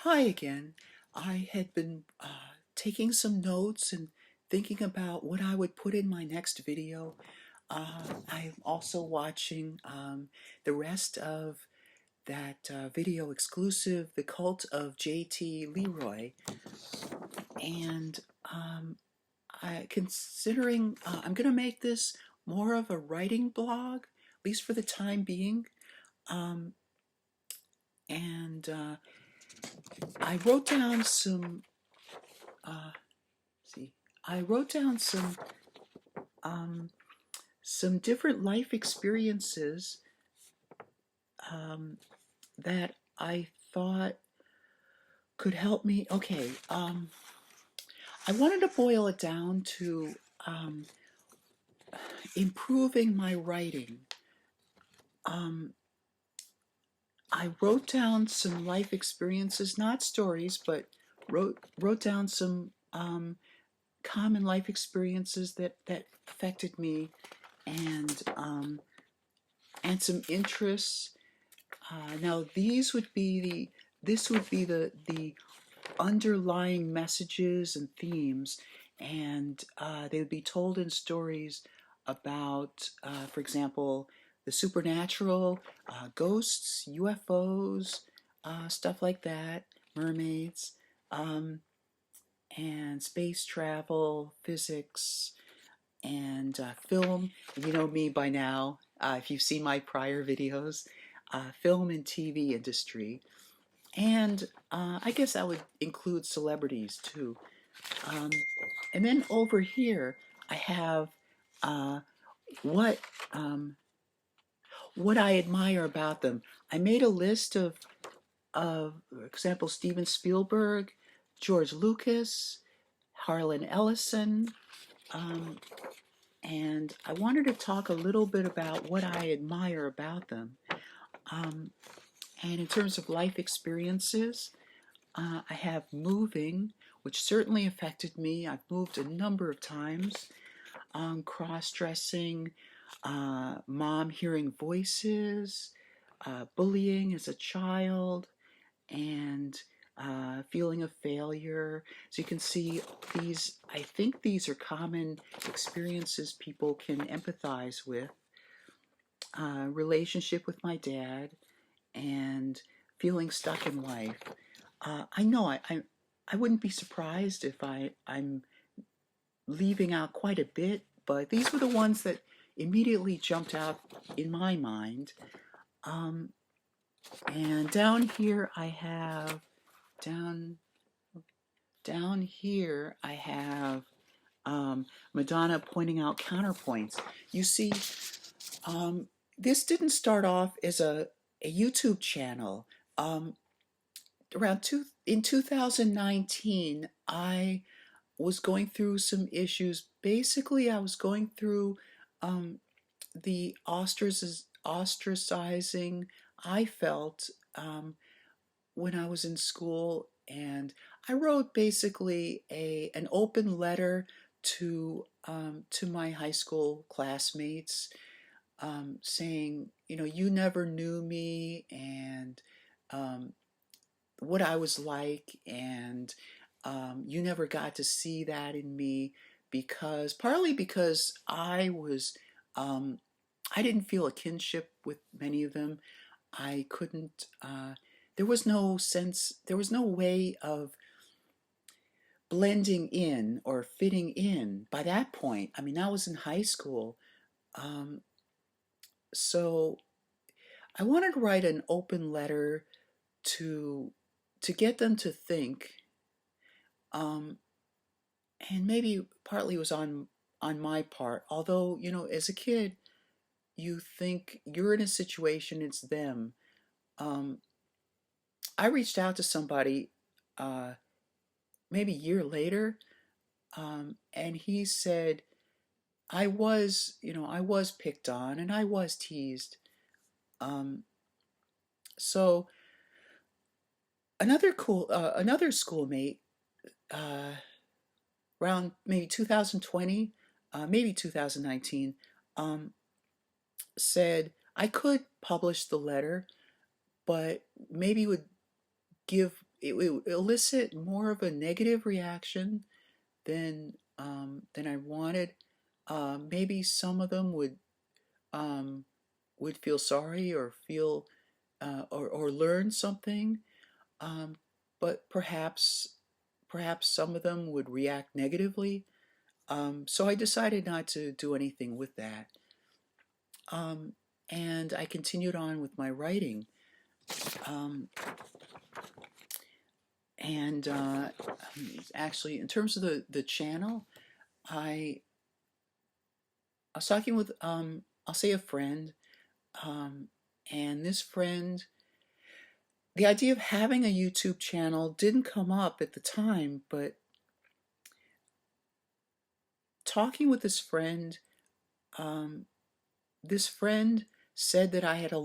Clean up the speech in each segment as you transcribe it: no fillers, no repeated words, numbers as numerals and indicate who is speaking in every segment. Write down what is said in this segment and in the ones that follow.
Speaker 1: Hi again. I had been taking some notes and thinking about what I would put in my next video. I'm also watching the rest of that video exclusive, The Cult of J.T. Leroy. And considering I'm going to make this more of a writing blog, at least for the time being. Um, and I wrote down uh, see, I wrote down um, some different life experiences um, that I thought could help me. Okay, I wanted to boil it down to um, improving my writing. Um, I wrote down some life experiences, not stories, but wrote down some common life experiences that affected me, and um, and some interests. Now this would be the underlying messages and themes, and they would be told in stories about, for example, the supernatural, ghosts, UFOs, stuff like that, mermaids, um, and space travel, physics, and film. You know me by now, if you've seen my prior videos, film and TV industry. And I guess that would include celebrities too. Um, and then over here, I have uh, what um, what I admire about them. I made a list for example, Steven Spielberg, George Lucas, Harlan Ellison, um, and I wanted to talk a little bit about what I admire about them. Um, and in terms of life experiences, I have moving, which certainly affected me. I've moved a number of times. Cross-dressing, mom hearing voices, bullying as a child, and feeling of failure. So you can see these, I think these are common experiences people can empathize with. Relationship with my dad, and feeling stuck in life. I know I wouldn't be surprised if I'm leaving out quite a bit, but these were the ones that immediately jumped out in my mind. Um, and down here I have down down here I have Madonna pointing out counterpoints. You see, um, this didn't start off as a YouTube channel. Um, in 2019, I was going through some issues. Basically, I was going through um, the ostracizing I felt when I was in school, and I wrote basically a an open letter to my high school classmates, saying, you know, you never knew me, and um, what I was like, and you never got to see that in me, because partly because um, I didn't feel a kinship with many of them. I couldn't. There was no sense. There was no way of blending in or fitting in by that point. I mean, I was in high school, um, so I wanted to write an open letter to get them to think. Um, and maybe partly was on my part, although, you know, as a kid you think you're in a situation, it's them. um, I reached out to somebody maybe a year later, and he said, I was picked on and I was teased. um, so another schoolmate, uh, around maybe 2020, maybe 2019, um, said I could publish the letter, but maybe would give it would elicit more of a negative reaction than I wanted. Maybe some of them um, would feel sorry or feel or learn something, um, but perhaps some of them would react negatively. So I decided not to do anything with that. Um, and I continued on with my writing. Um, and Actually, in terms of the channel, I, I was talking with, I'll say a friend, um, and this friend, the idea of having a YouTube channel didn't come up at the time, but talking with um, this friend said that I had um,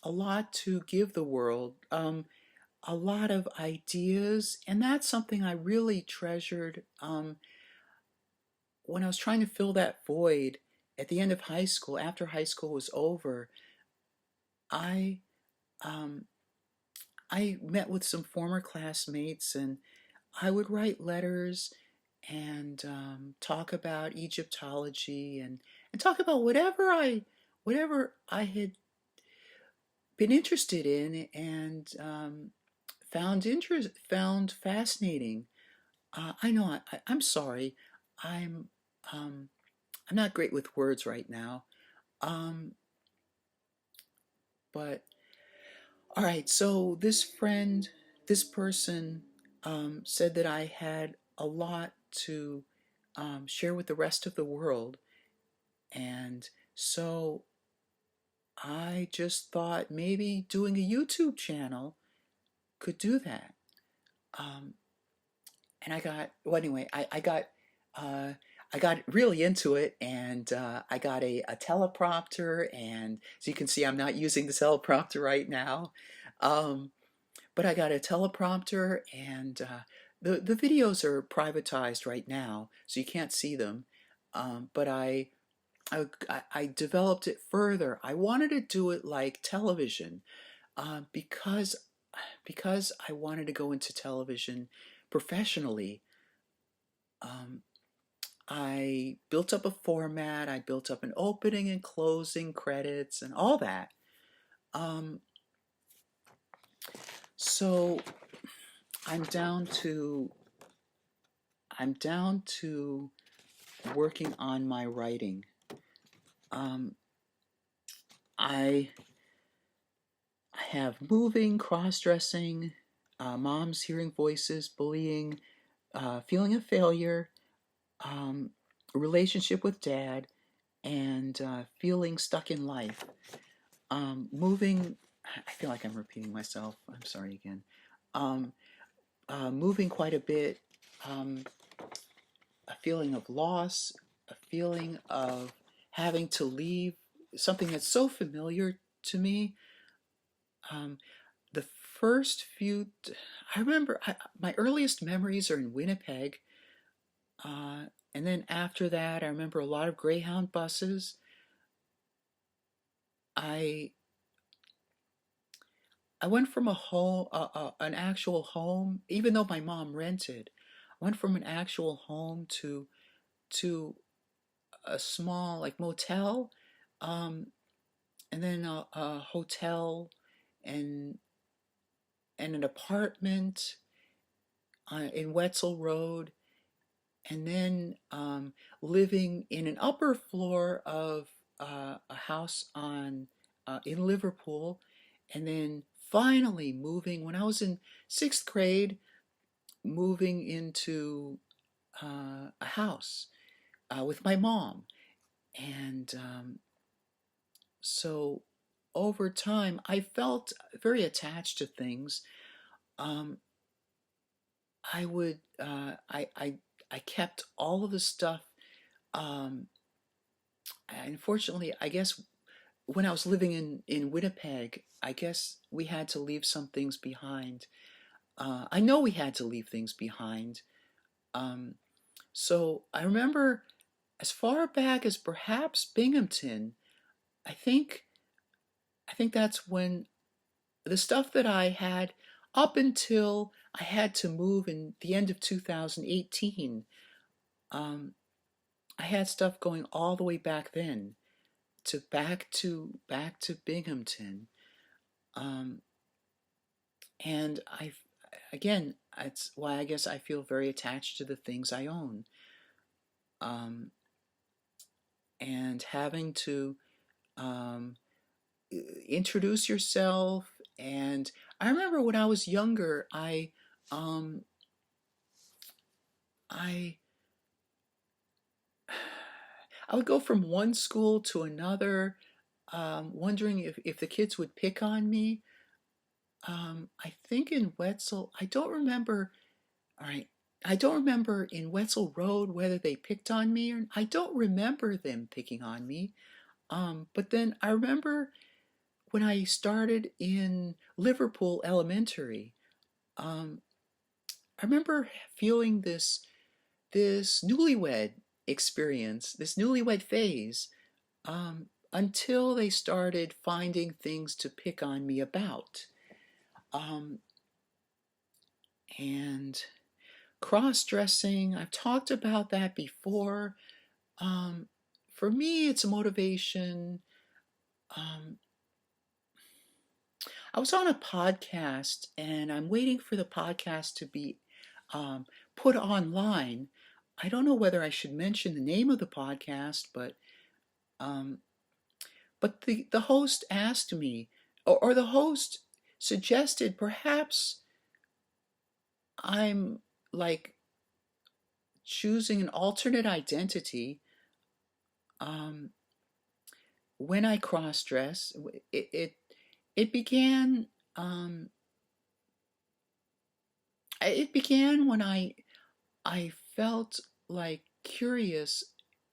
Speaker 1: a lot to give the world, a lot of ideas, and that's something I really treasured. When I was trying to fill that void at the end of high school, after high school was over, I um, I met with some former classmates, and I would write letters and talk about Egyptology and talk about whatever I had been interested in and found fascinating. I know I'm sorry. I'm um, I'm not great with words right now. Um, but all right. So this person, said that I had a lot to share with the rest of the world, and so I just thought maybe doing a YouTube channel could do that. Um, and I got well anyway. Uh, I got really into it, and I got a teleprompter, and as you can see, I'm not using the teleprompter right now. Um, but I got a teleprompter, and the videos are privatized right now, so you can't see them. But I developed it further. I wanted to do it like television, because I wanted to go into television professionally. Um, I built up a format. I built up an opening and closing credits and all that. Um, so I'm down to I'm down to working on my writing. Um, I have moving, cross-dressing, moms hearing voices, bullying, feeling of failure, um, relationship with dad, and feeling stuck in life. Moving, I feel like I'm repeating myself. I'm sorry again. Um, Moving quite a bit, um, a feeling of loss, a feeling of having to leave something that's so familiar to me. Um, the first few, I remember my earliest memories are in Winnipeg. And then after that, I remember a lot of Greyhound buses. I I went from a home, an actual home, even though my mom rented. I went from an actual home to a small like motel, um, and then a hotel, and an apartment in Wetzel Road, and then living in an upper floor of a house on in Liverpool, and then finally moving when I was in sixth grade, moving into a house with my mom, and so over time I felt very attached to things. Um, I would I kept all of the stuff. Um, Unfortunately, I guess when I was living in Winnipeg, I guess we had to leave some things behind. I know we had to leave things behind. Um, so I remember as far back as perhaps Binghamton. I think I think that's when. the stuff that I had up until I had to move in the end of 2018. Um, I had stuff going all the way back then to Binghamton. Um, and I again, it's why I guess I feel very attached to the things I own. Um, and having to um, introduce yourself. And I remember when I was younger, um, I I would go from one school to another, wondering if the kids would pick on me. I think in Wetzel, I don't remember. All right, I don't remember in Wetzel Road whether they picked on me or I don't remember them picking on me. But then I remember when I started in Liverpool Elementary. Um, I remember feeling this newlywed experience, this newlywed phase, until they started finding things to pick on me about. Um, and cross-dressing, I've talked about that before. Um, for me, it's a motivation. Um, I was on a podcast and I'm waiting for the podcast to be um, put online. I don't know whether I should mention the name of the podcast, um, but the host asked me, or the host suggested perhaps I'm like choosing an alternate identity um, when I cross dress. It began um, it began when I felt like curious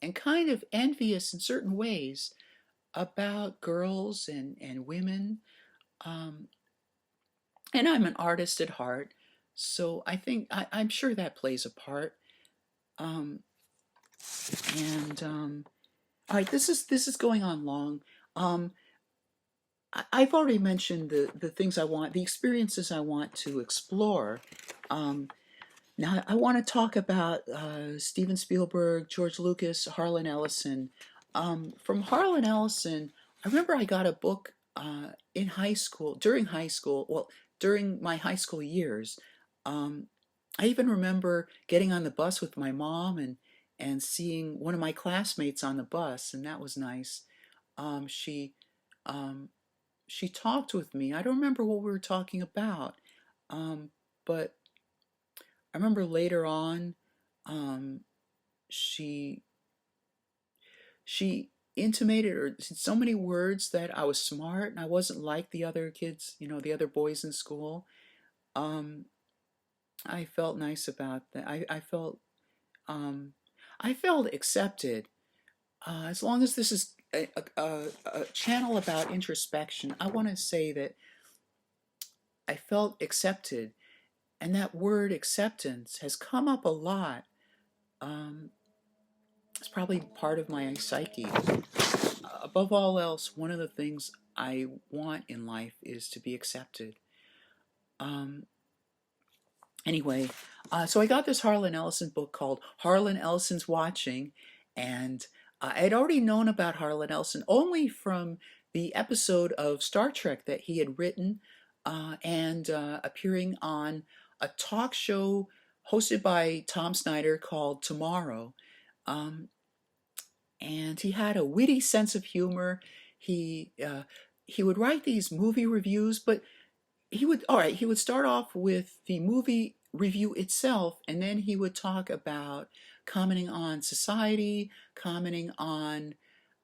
Speaker 1: and kind of envious in certain ways about girls and women. Um, and I'm an artist at heart, so I think I'm sure that plays a part. Um, and all right, this is going on long. Um, I've already mentioned the things I want, the experiences I want to explore. Um, Now, I want to talk about Steven Spielberg, George Lucas, Harlan Ellison. From Harlan Ellison, I remember I got a book in high school, during my high school years. Um, I even remember getting on the bus with my mom and seeing one of my classmates on the bus, and that was nice. Um, she um, she talked with me. I don't remember what we were talking about, but I remember later on, um, she she intimated or said so many words that I was smart and I wasn't like the other kids, the other boys in school. Um, I felt nice about that. Um, I felt accepted. As long as this is a channel about introspection, I want to say that I felt accepted, and that word acceptance has come up a lot. Um, it's probably part of my psyche. Above all else, one of the things I want in life is to be accepted. Um, anyway, so I got this Harlan Ellison book called Harlan Ellison's Watching, and I had already known about Harlan Ellison only from the episode of Star Trek that he had written and appearing on a talk show hosted by Tom Snyder called Tomorrow. Um, and he had a witty sense of humor. He uh, he would write these movie reviews, but he would start off with the movie review itself, and then he would talk about commenting on society, commenting on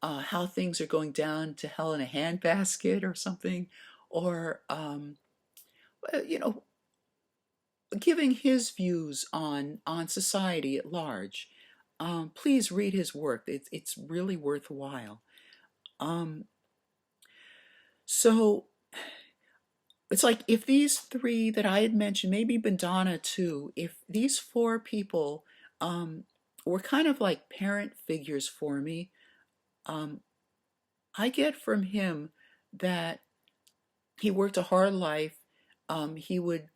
Speaker 1: how things are going down to hell in a handbasket or something, or you know, giving his views on society at large. Please read his work. It's really worthwhile. Um, so it's like if these three that I had mentioned, maybe Bandana too, if these four people um, were kind of like parent figures for me, um, I get from him that he worked a hard life. He would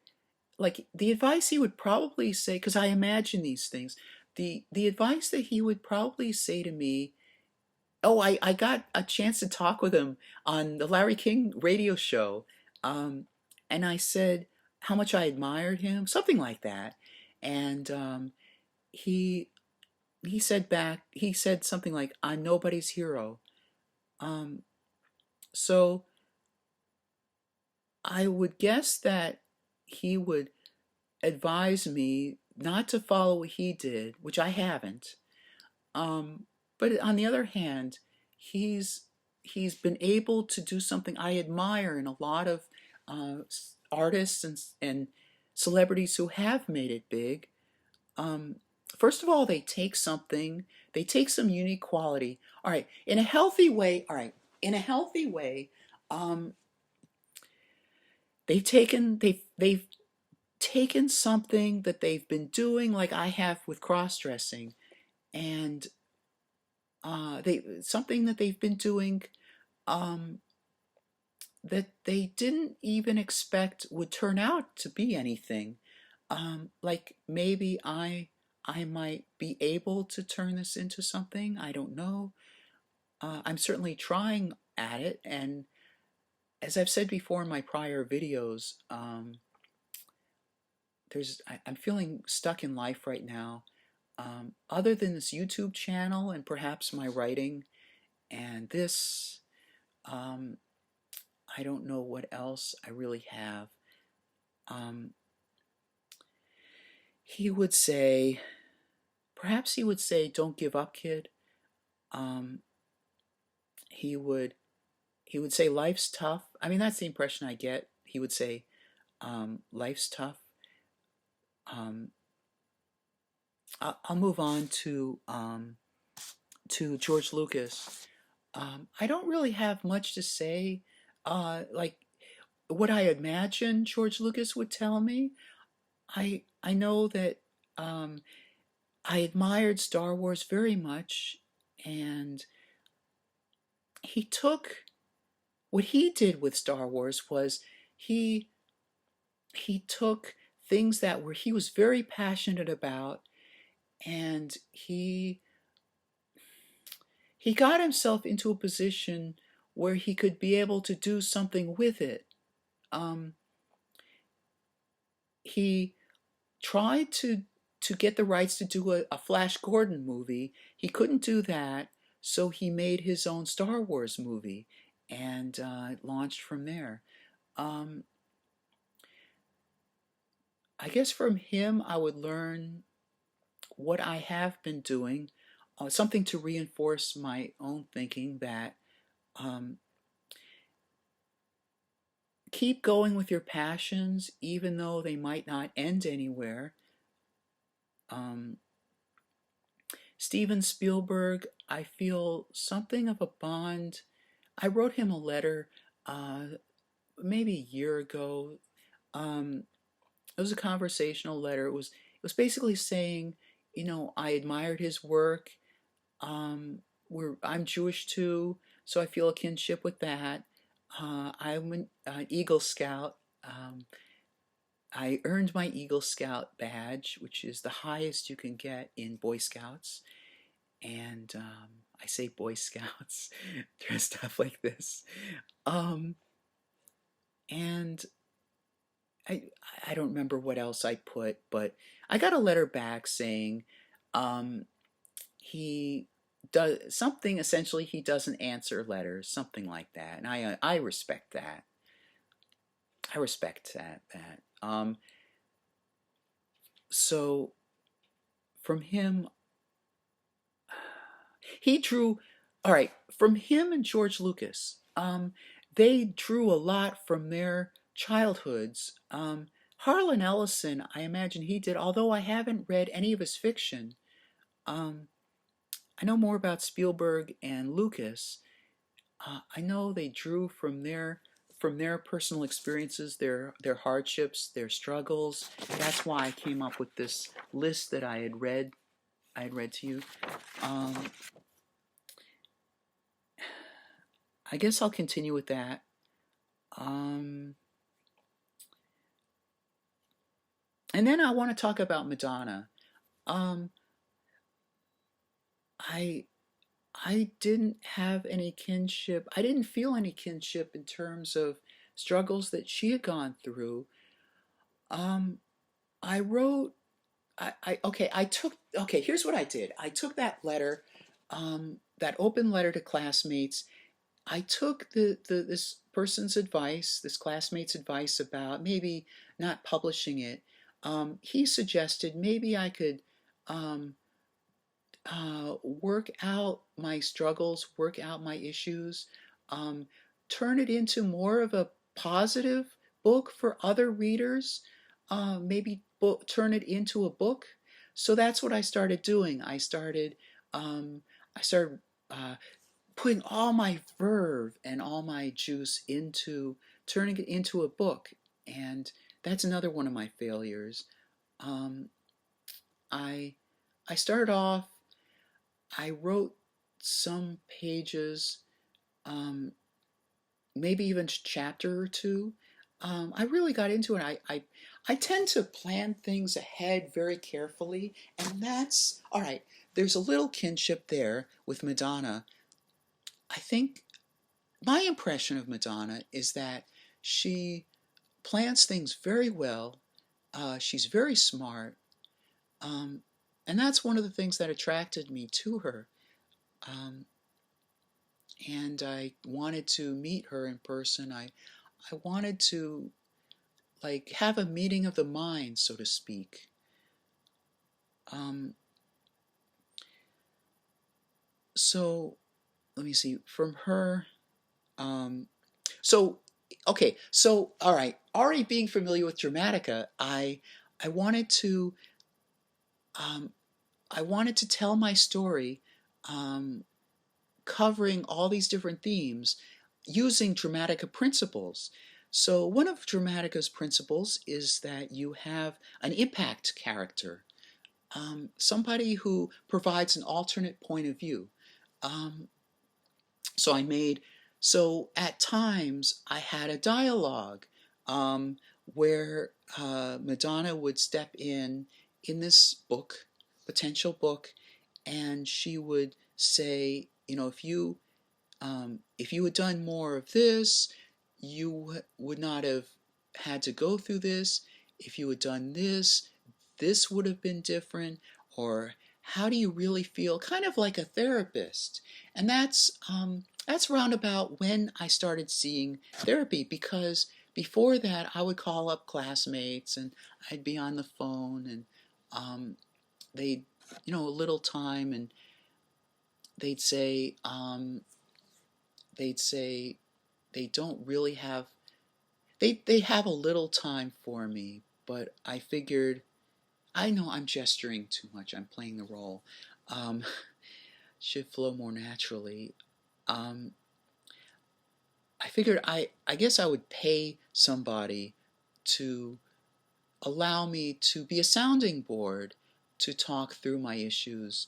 Speaker 1: like the advice he would probably say, because I imagine these things. The advice that he would probably say to me. Oh, I got a chance to talk with him on the Larry King radio show. Um, and I said how much I admired him, something like that. And he he said back, he said something like, "I'm nobody's hero." Um, so I would guess that he would advise me not to follow what he did, which I haven't. Um, but on the other hand, he's he's been able to do something I admire in a lot of artists and celebrities who have made it big. Um, First of all, they take some unique quality. All right, in a healthy way. All right, in a healthy way, um, they've taken something that they've been doing, like I have with cross dressing, and they something that they've been doing um, that they didn't even expect would turn out to be anything. Like maybe I might be able to turn this into something. I don't know. I'm certainly trying at it, and as I've said before in my prior videos, I'm feeling stuck in life right now. Other than this YouTube channel and perhaps my writing and this, um, I don't know what else I really have. Um, he would say, perhaps he would say, "Don't give up, kid." Um, he would he would say, "Life's tough." I mean, that's the impression I get. He would say, "Life's tough." Um, I'll move on to George Lucas. I don't really have much to say. Like what I imagine George Lucas would tell me. I know that um, I admired Star Wars very much, and he took what he did with Star Wars was he he took things that were he was very passionate about, and he got himself into a position where he could be able to do something with it. Um, he tried to get the rights to do a Flash Gordon movie. He couldn't do that, so he made his own Star Wars movie and launched from there. Um, I guess from him, I would learn what I have been doing, something to reinforce my own thinking that um, keep going with your passions, even though they might not end anywhere. Um, Steven Spielberg, I feel something of a bond. I wrote him a letter uh, maybe a year ago. Um, it was a conversational letter. It was basically saying, I admired his work. I'm Jewish too, so I feel a kinship with that. I'm an Eagle Scout. I earned my Eagle Scout badge, which is the highest you can get in Boy Scouts. And I say Boy Scouts dressed up like this. Um, and I I don't remember what else I put, but I got a letter back saying um, he does something. Essentially, he doesn't answer letters, something like that, and I respect that. I respect that. So from him, he drew. All right, from him and George Lucas, they drew a lot from their childhoods. Harlan Ellison, I imagine he did, although I haven't read any of his fiction. Um, I know more about Spielberg and Lucas. I know they drew from their personal experiences, their hardships, their struggles. That's why I came up with this list that I had read. I had read to you. Um, I guess I'll continue with that. Um, and then I want to talk about Madonna. Um, I I didn't have any kinship. I didn't feel any kinship in terms of struggles that she had gone through. Um, I wrote, okay, here's what I did. I took that letter, that open letter to classmates. I took this person's advice, this classmate's advice about maybe not publishing it. He suggested maybe I could um, work out my struggles, work out my issues, um, turn it into more of a positive book for other readers, maybe turn it into a book. So that's what I started doing. Um, I started uh, putting all my verve and all my juice into turning it into a book, and that's another one of my failures. Um, I I started off I wrote some pages, um, maybe even a chapter or two. I really got into it. I tend to plan things ahead very carefully, and that's all right. There's a little kinship there with Madonna. I think my impression of Madonna is that she plans things very well. She's very smart, um, and that's one of the things that attracted me to her. Um, and I wanted to meet her in person. I wanted to like have a meeting of the mind, so to speak. Um, so let me see from her. Um, so okay, so all right. Already being familiar with Dramatica, I wanted to um, I wanted to tell my story, um, covering all these different themes using Dramatica principles. So, one of Dramatica's principles is that you have an impact character, somebody who provides an alternate point of view. Um, so, I made, so at times I had a dialogue um, where Madonna would step in this book, potential book, and she would say, you know, if you had done more of this, you would not have had to go through this. If you had done this, this would have been different. Or how do you really feel? Kind of like a therapist. And that's roundabout when I started seeing therapy, because before that I would call up classmates and I'd be on the phone, and they'd, you know, a little time, and they'd say, they'd say they don't really have they have a little time for me, but I figured, I know I'm gesturing too much, I'm playing the role, um, should flow more naturally. um, I figured I guess I would pay somebody to allow me to be a sounding board to talk through my issues,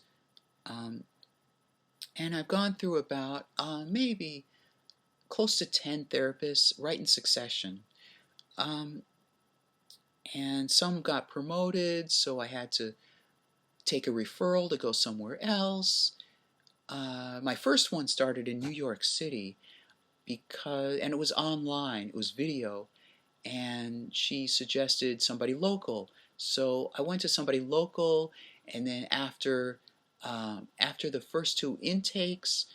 Speaker 1: um, and I've gone through about maybe close to 10 therapists right in succession. Um, and some got promoted, so I had to take a referral to go somewhere else. My first one started in New York City and it was online, it was video, and she suggested somebody local. So I went to somebody local, and then after the first two intakes,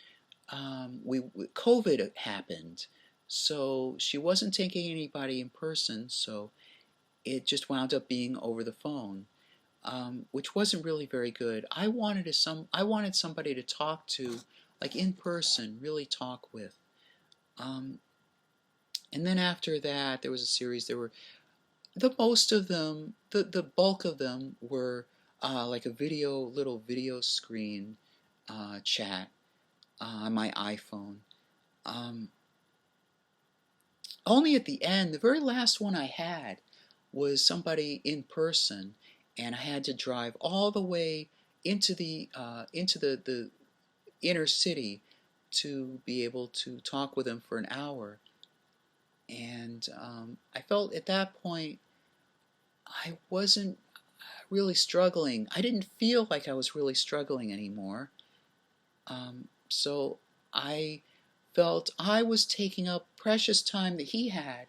Speaker 1: COVID happened, so she wasn't taking anybody in person, so it just wound up being over the phone, which wasn't really very good. I wanted somebody to talk to, like in person, really talk with. Um, and then after that, there was a series. There were the most of them, the bulk of them were like a little video screen chat on my iPhone. Um, Only at the end, the very last one I had was somebody in person, and I had to drive all the way into the inner city to be able to talk with them for an hour. And I felt at that point I wasn't really struggling. I didn't feel like I was really struggling anymore. So I felt I was taking up precious time that he had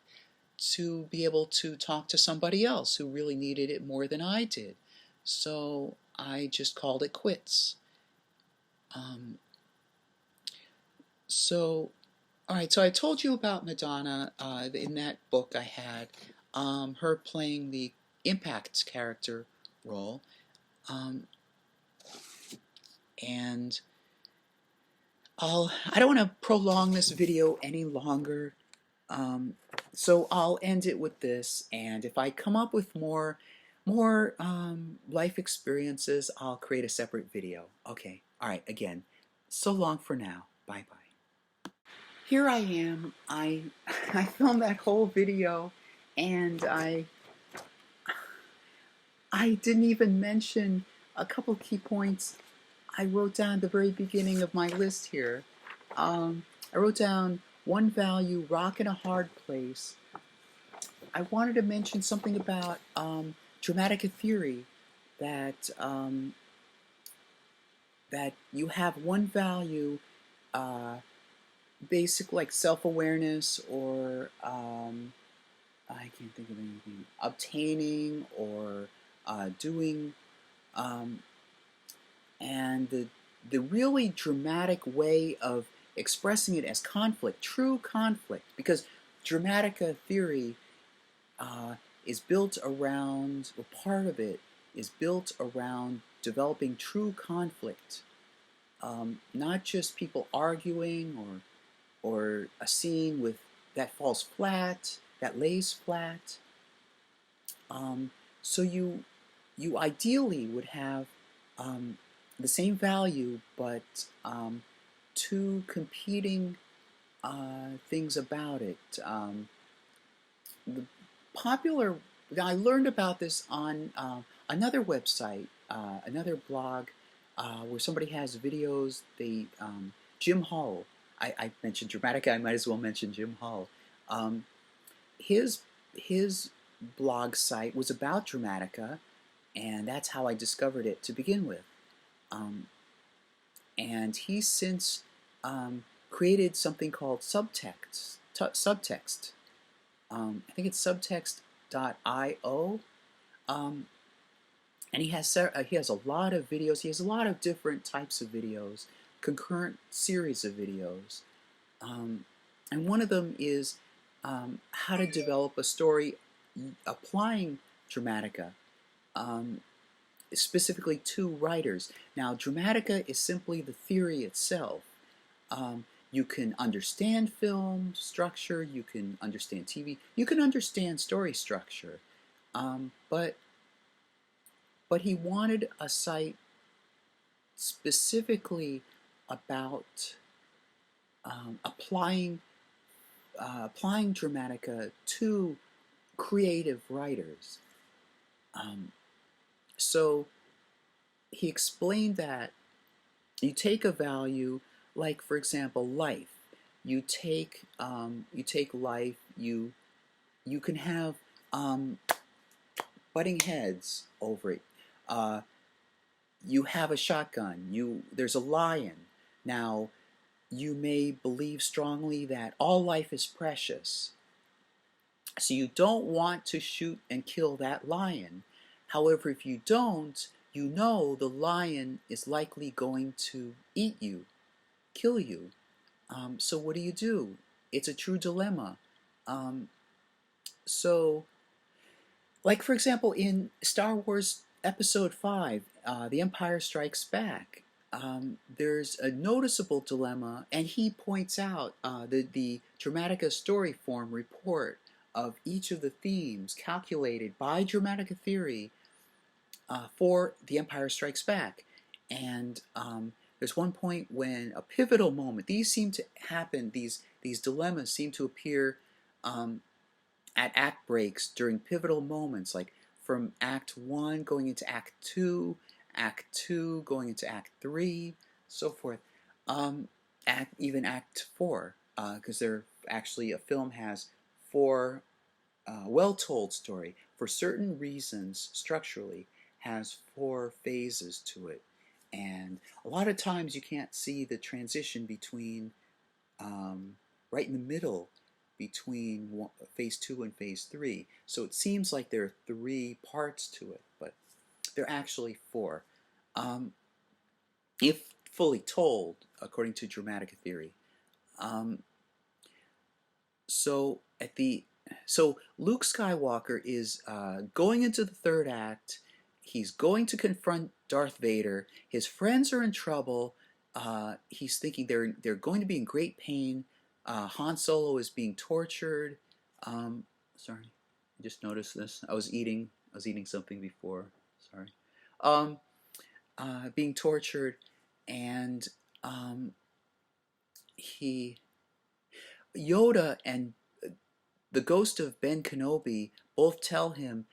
Speaker 1: to be able to talk to somebody else who really needed it more than I did. So I just called it quits. Um, so, all right, so I told you about Madonna in that book I had, her playing the Impact character role. Um, and I don't want to prolong this video any longer. Um, so I'll end it with this, and if I come up with more life experiences, I'll create a separate video. Okay, all right, again, so long for now. Bye bye. Here I am. I filmed that whole video, and I didn't even mention a couple key points I wrote down at the very beginning of my list here. I wrote down one value, rock in a hard place. I wanted to mention something about Dramatica theory, that that you have one value, uh, basic like self-awareness, or I can't think of anything, obtaining or doing, um, and the really dramatic way of expressing it as conflict, true conflict, because Dramatica theory is built around, or part of it is built around developing true conflict, not just people arguing, or a scene with that falls flat, that lays flat. Um, so you ideally would have um, the same value, but two competing things about it. The popular, I learned about this on another website, another blog, where somebody has videos. Jim Hall. I mentioned Dramatica. I might as well mention Jim Hall. Um, his his blog site was about Dramatica, and that's how I discovered it to begin with. Um, and he's since created something called Subtext. Subtext. I think it's subtext.io. Um, and he has a lot of videos. He has a lot of different types of videos, concurrent series of videos. Um, and one of them is how to develop a story applying Dramatica, um, specifically to writers. Now, Dramatica is simply the theory itself. You can understand film structure, you can understand TV, you can understand story structure, but he wanted a site specifically about applying Dramatica to creative writers. So he explained that you take a value, like for example, life. You take life. You can have butting heads over it. Uh, you have a shotgun. There's a lion. Now, you may believe strongly that all life is precious, so you don't want to shoot and kill that lion. However, if you don't, you know the lion is likely going to eat you, kill you. So what do? It's a true dilemma. Um, so, like for example, in Star Wars Episode 5, The Empire Strikes Back, there's a noticeable dilemma, and he points out the Dramatica story form report of each of the themes calculated by Dramatica theory for The Empire Strikes Back. And there's one point when a pivotal moment, these seem to happen, these dilemmas seem to appear at act breaks during pivotal moments, like from Act 1 going into Act 2 going into Act 3, so forth. Even Act 4, because they're actually, a film has for well-told story, for certain reasons, structurally, has 4 phases to it. And a lot of times you can't see the transition between, right in the middle, between phase 2 and phase 3. So it seems like there are 3 parts to it, but they're actually 4. Um, if fully told, according to dramatic theory. Um, so at the so Luke Skywalker is going into the 3rd act. He's going to confront Darth Vader. His friends are in trouble. He's thinking they're going to be in great pain. Han Solo is being tortured. Sorry, I just noticed this. I was eating something before. Sorry. Um, Being tortured, and he Yoda and the ghost of Ben Kenobi both tell him,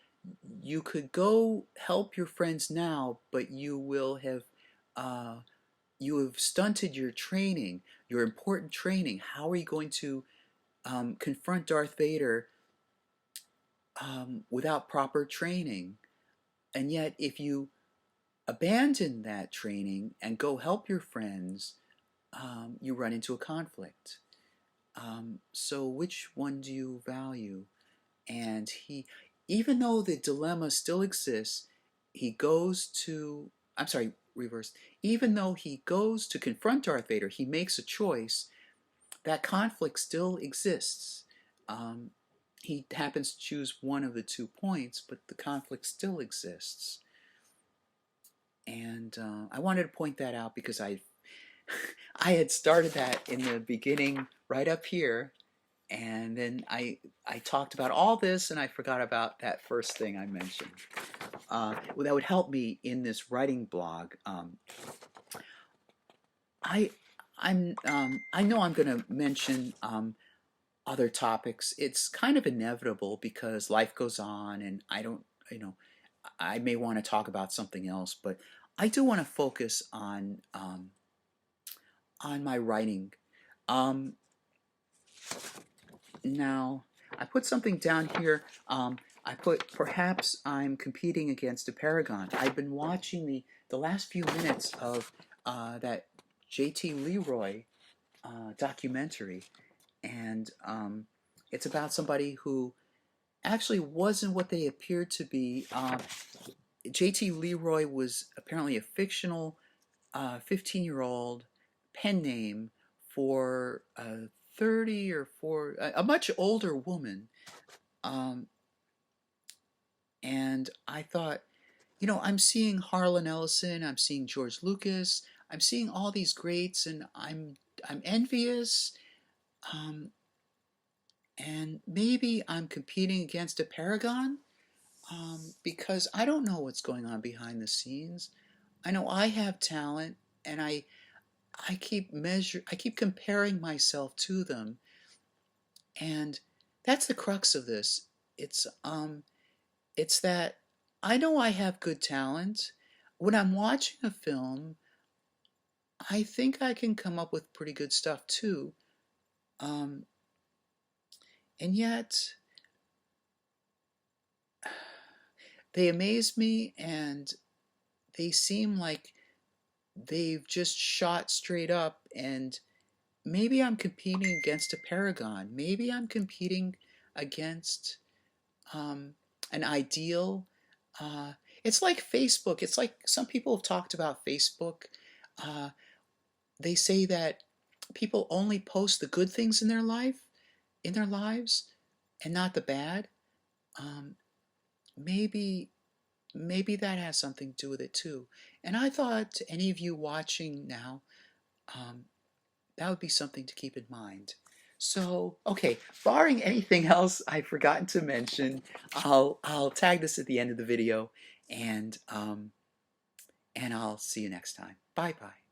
Speaker 1: you could go help your friends now, but uh, you have stunted your training, your important training. How are you going to confront Darth Vader without proper training? And yet, if you abandon that training and go help your friends, you run into a conflict. So which one do you value? And even though the dilemma still exists, he goes to, I'm sorry, reverse. Even though he goes to confront Darth Vader, he makes a choice. That conflict still exists. Um, he happens to choose one of the 2 points, but the conflict still exists. And I wanted to point that out because I had started that in the beginning right up here, and then I talked about all this and I forgot about that first thing I mentioned. Well, that would help me in this writing blog. I know I'm going to mention other topics. It's kind of inevitable because life goes on, and I don't, I may want to talk about something else, but I do want to focus on my writing. Now, I put something down here. I put, perhaps I'm competing against a paragon. I've been watching the last few minutes of that J.T. Leroy documentary, and it's about somebody who actually wasn't what they appeared to be. J.T. Leroy was apparently a fictional 15-year-old pen name for a 30 or 4, a much older woman. And I thought, I'm seeing Harlan Ellison, I'm seeing George Lucas, I'm seeing all these greats, and I'm envious. And maybe I'm competing against a paragon, because I don't know what's going on behind the scenes. I know I have talent, and I keep comparing myself to them, and that's the crux of this. It's that I know I have good talent. When I'm watching a film, I think I can come up with pretty good stuff too. And yet, they amaze me, and they seem like they've just shot straight up, and maybe I'm competing against a paragon. Maybe I'm competing against an ideal. It's like Facebook. It's like some people have talked about Facebook. They say that people only post the good things in their lives, and not the bad. Maybe that has something to do with it too. And I thought to any of you watching now, that would be something to keep in mind. So, okay, barring anything else I've forgotten to mention, I'll tag this at the end of the video, and I'll see you next time. Bye bye.